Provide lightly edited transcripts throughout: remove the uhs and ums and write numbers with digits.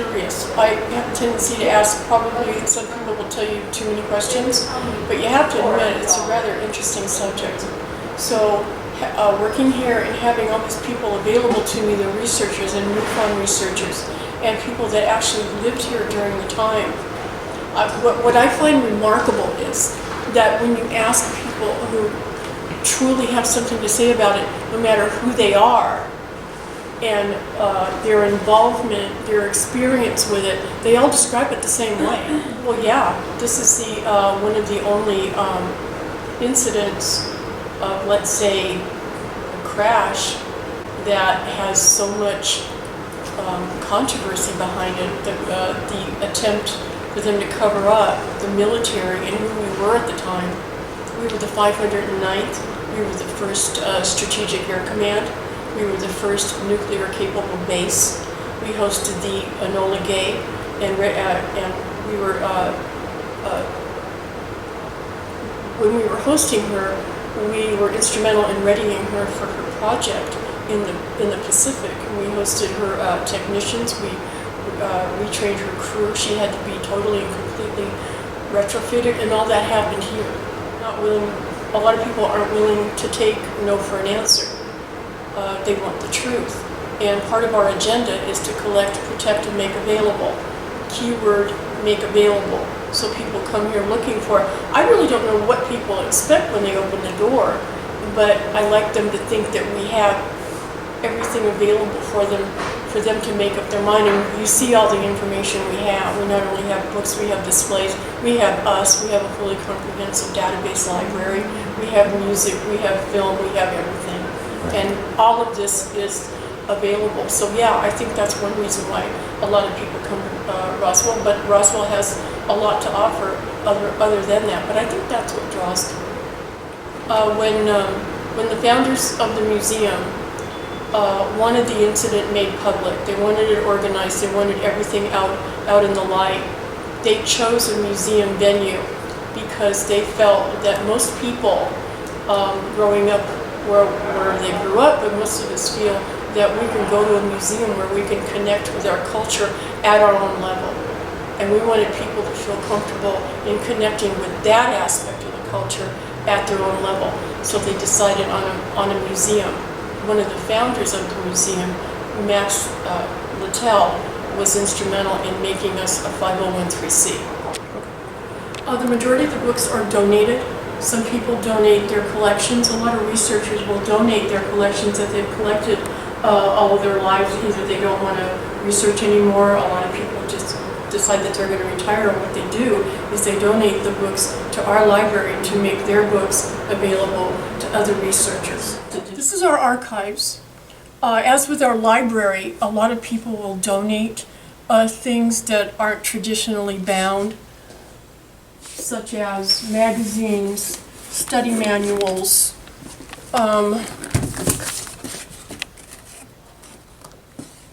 curious. I have a tendency to ask, probably some people will tell you too many questions, but you have to admit it's a rather interesting subject. So working here and having all these people available to me, the researchers and MUFON researchers, and people that actually lived here during the time, what I find remarkable is that when you ask people who truly have something to say about it, no matter who they are, and their involvement, their experience with it, they all describe it the same way. Well, yeah, this is the one of the only incidents of, let's say, a crash that has so much controversy behind it. The attempt for them to cover up the military and who we were at the time. We were the 509th. We were the first Strategic Air Command. We were the first nuclear-capable base. We hosted the Enola Gay, and we were when we were hosting her, we were instrumental in readying her for her project in the Pacific. We hosted her technicians. We retrained her crew. She had to be totally and completely retrofitted, and all that happened here. Not willing. A lot of people aren't willing to take no for an answer. They want the truth. And part of our agenda is to collect, protect, and make available. Keyword, make available. So people come here looking for it. I really don't know what people expect when they open the door, but I like them to think that we have everything available for them to make up their mind. And you see all the information we have. We not only have books, we have displays, we have us, we have a fully comprehensive database library, we have music, we have film, we have everything. And all of this is available. So yeah, I think that's one reason why a lot of people come to Roswell, but Roswell has a lot to offer other than that. But I think that's what draws them. When the founders of the museum wanted the incident made public, they wanted it organized, they wanted everything out in the light, they chose a museum venue because they felt that most people growing up where they grew up, but most of us feel that we can go to a museum where we can connect with our culture at our own level. And we wanted people to feel comfortable in connecting with that aspect of the culture at their own level. So they decided on a museum. One of the founders of the museum, Max Littell, was instrumental in making us a 501(c)(3). The majority of the books are donated. Some people donate their collections. A lot of researchers will donate their collections that they've collected all of their lives. Either they don't want to research anymore. A lot of people just decide that they're going to retire. And what they do is they donate the books to our library to make their books available to other researchers. This is our archives. As with our library, a lot of people will donate things that aren't traditionally bound, such as magazines, study manuals,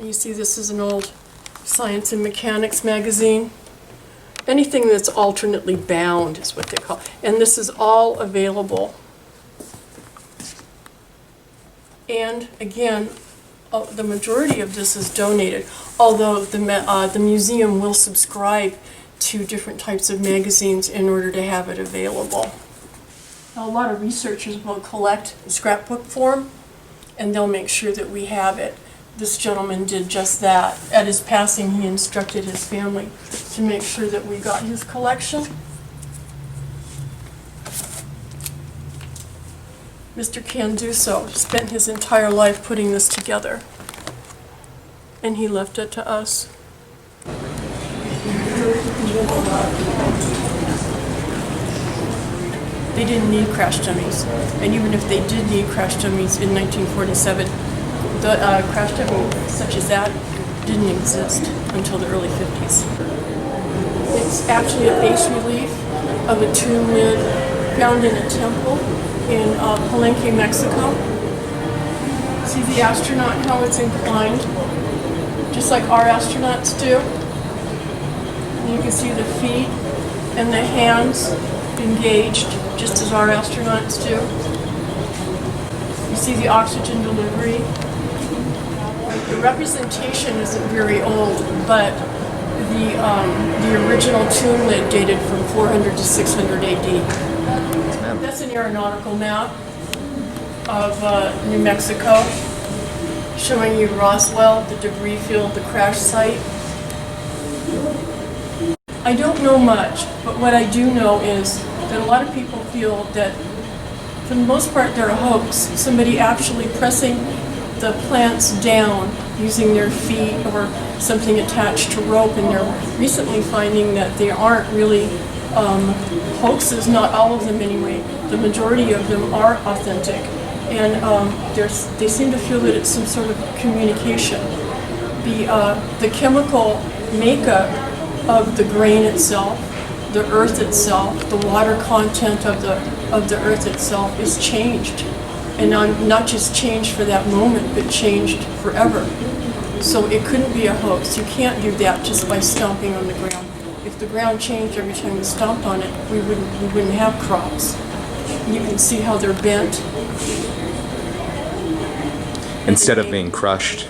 you see this is an old Science and Mechanics magazine. Anything that's alternately bound is what they call it. And this is all available. And again, the majority of this is donated, although the museum will subscribe to different types of magazines in order to have it available. Now, a lot of researchers will collect in scrapbook form, and they'll make sure that we have it. This gentleman did just that. At his passing, he instructed his family to make sure that we got his collection. Mr. Canduso spent his entire life putting this together, and he left it to us. They didn't need crash dummies, and even if they did need crash dummies in 1947, the crash dummy such as that didn't exist until the early 50s. It's actually a bas relief of a tomb lid found in a temple in Palenque, Mexico. See the astronaut, how it's inclined, just like our astronauts do. You can see the feet and the hands engaged, just as our astronauts do. You see the oxygen delivery. The representation isn't very old, but The original tomb lid dated from 400 to 600 AD. That's an aeronautical map of New Mexico, showing you Roswell, the debris field, the crash site. I don't know much, but what I do know is that a lot of people feel that, for the most part, they're a hoax. Somebody actually pressing the plants down using their feet or something attached to rope, and they're recently finding that they aren't really hoaxes, not all of them anyway. The majority of them are authentic, and they seem to feel that it's some sort of communication. The chemical makeup of the grain itself, the earth itself, the water content of the earth itself is changed. And not just changed for that moment, but changed forever. So it couldn't be a hoax. You can't do that just by stomping on the ground. If the ground changed every time you stomped on it, we wouldn't have crops. You can see how they're bent. Instead of being crushed.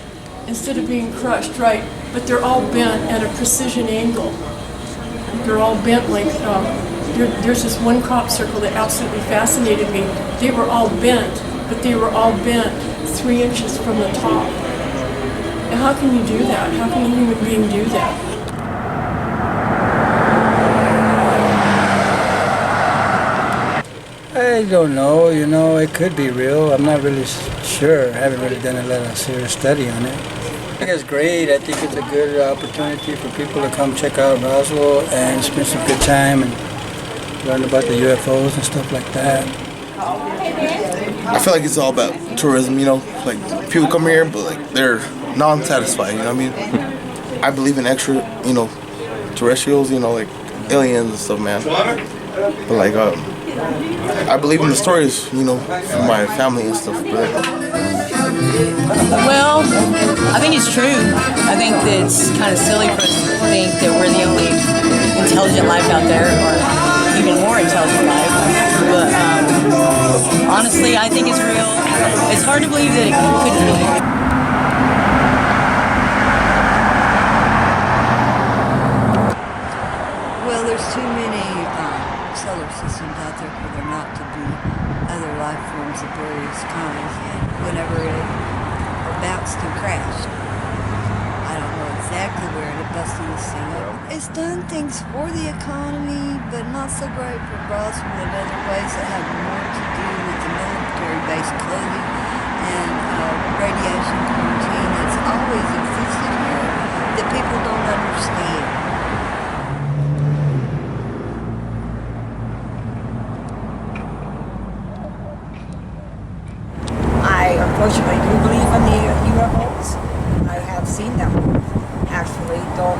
Instead of being crushed, right. But they're all bent at a precision angle. They're all bent like, there's this one crop circle that absolutely fascinated me. They were all bent, but they were all bent 3 inches from the top. And how can you do that? How can a human being do that? I don't know, it could be real. I'm not really sure. I haven't really done a lot of serious study on it. I think it's great. I think it's a good opportunity for people to come check out Roswell and spend some good time and learn about the UFOs and stuff like that. I feel like it's all about tourism, like people come here, but like they're non-satisfied, you know what I mean? I believe in extra, terrestrials, like aliens and stuff, man. But like, I believe in the stories, from my family and stuff. But well, I think it's true. I think that it's kind of silly for us to think that we're the only intelligent life out there, or even more intelligent life. But honestly, I think it's real. It's hard to believe that it couldn't be. Well, there's too many solar systems out there for there not to be other life forms of various kinds. And whenever it bounced and crashed, I don't know exactly where it busted this thing up. It's done things for the economy, but not so great for Roswell in other ways that have more to do with the military-based clothing and radiation quarantine that's always existed here that people don't understand. Unfortunately, I do believe in the UFOs. I have seen them. Actually, though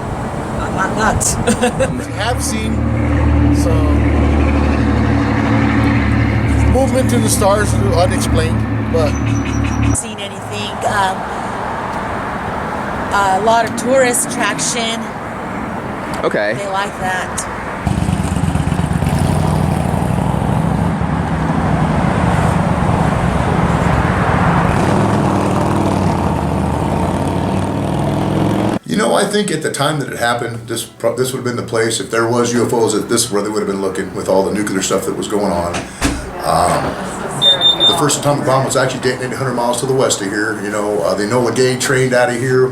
I'm not nuts. I have seen some movement in the stars that are unexplained, but seen anything. A lot of tourist attraction. Okay. They like that. I think at the time that it happened, this would have been the place. If there was UFOs, that this is where they would have been looking with all the nuclear stuff that was going on. The first atomic bomb was actually detonated 100 miles to the west of here. They Enola Gay trained out of here.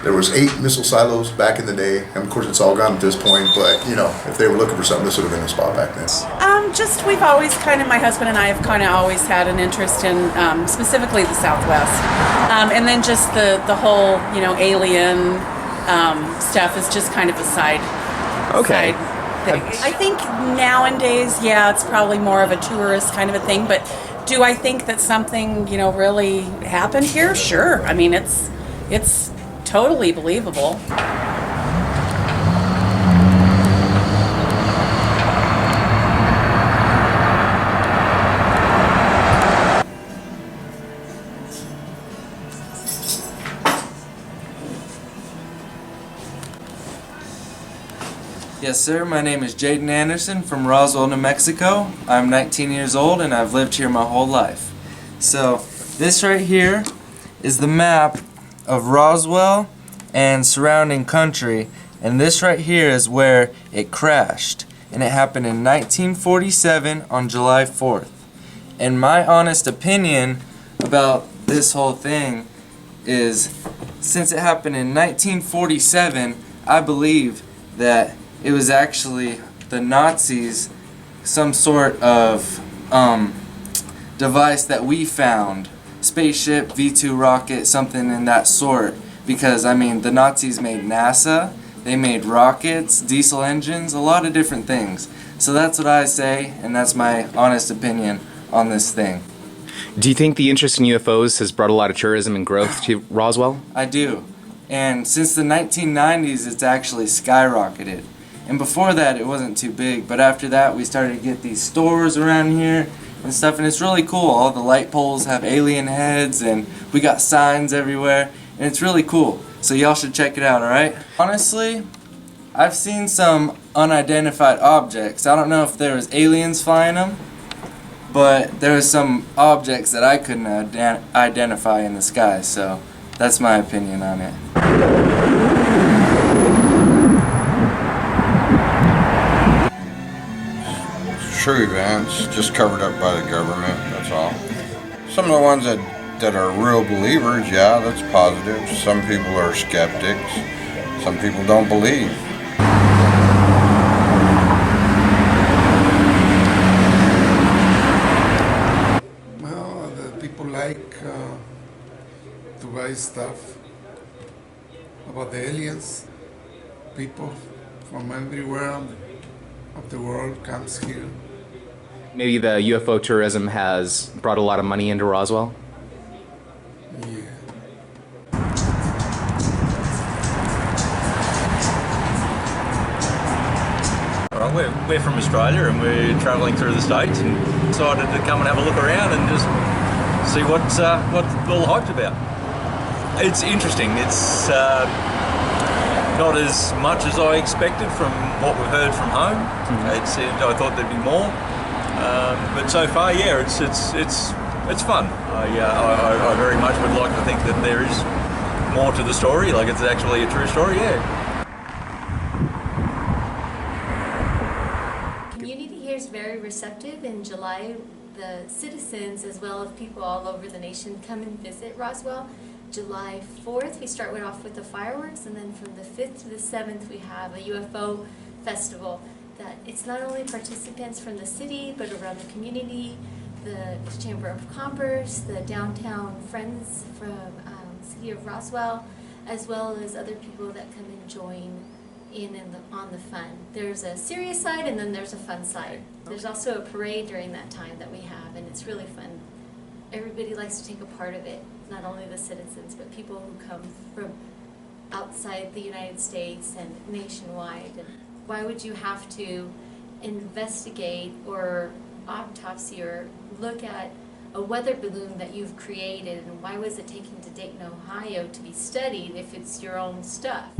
There was 8 missile silos back in the day, and of course it's all gone at this point. But if they were looking for something, this would have been the spot back then. We've always my husband and I have kind of always had an interest in specifically the Southwest, and then just the whole alien stuff is just kind of a side. Okay. Side thing. I think nowadays, it's probably more of a tourist kind of a thing. But do I think that something really happened here? Sure. I mean, it's totally believable. Yes, sir. My name is Jaden Anderson from Roswell, New Mexico. I'm 19 years old and I've lived here my whole life. So, this right here is the map of Roswell and surrounding country, and this right here is where it crashed, and it happened in 1947 on July 4th. And my honest opinion about this whole thing is, since it happened in 1947, I believe that it was actually the Nazis, some sort of device that we found, spaceship, V2 rocket, something in that sort. Because, I mean, the Nazis made NASA, they made rockets, diesel engines, a lot of different things. So that's what I say, and that's my honest opinion on this thing. Do you think the interest in UFOs has brought a lot of tourism and growth to Roswell? I do. And since the 1990s, it's actually skyrocketed. And before that, it wasn't too big. But after that, we started to get these stores around here and stuff. And it's really cool. All the light poles have alien heads, and we got signs everywhere. And it's really cool. So y'all should check it out, alright? Honestly, I've seen some unidentified objects. I don't know if there was aliens flying them, but there was some objects that I couldn't identify in the sky, so that's my opinion on it. True events, just covered up by the government, that's all. Some of the ones that are real believers, yeah, that's positive. Some people are skeptics. Some people don't believe. Well, the people like to buy stuff about the aliens. People from everywhere of the world comes here. Maybe the UFO tourism has brought a lot of money into Roswell? Yeah. We're from Australia and we're travelling through the States and decided to come and have a look around and just see what all the hype's about. It's interesting. It's not as much as I expected from what we've heard from home. I thought there'd be more, but so far, yeah, it's fun. I very much would like to think that there is more to the story, like it's actually a true story. Yeah. Very receptive. In July, the citizens as well as people all over the nation come and visit Roswell. July 4th we start off with the fireworks, and then from the 5th to the 7th we have a UFO festival that it's not only participants from the city but around the community, the Chamber of Commerce, the downtown friends from city of Roswell, as well as other people that come and join on the fun. There's a serious side and then there's a fun side. There's also a parade during that time that we have, and it's really fun. Everybody likes to take a part of it, not only the citizens, but people who come from outside the United States and nationwide. And why would you have to investigate or autopsy or look at a weather balloon that you've created, and why was it taken to Dayton, Ohio to be studied if it's your own stuff?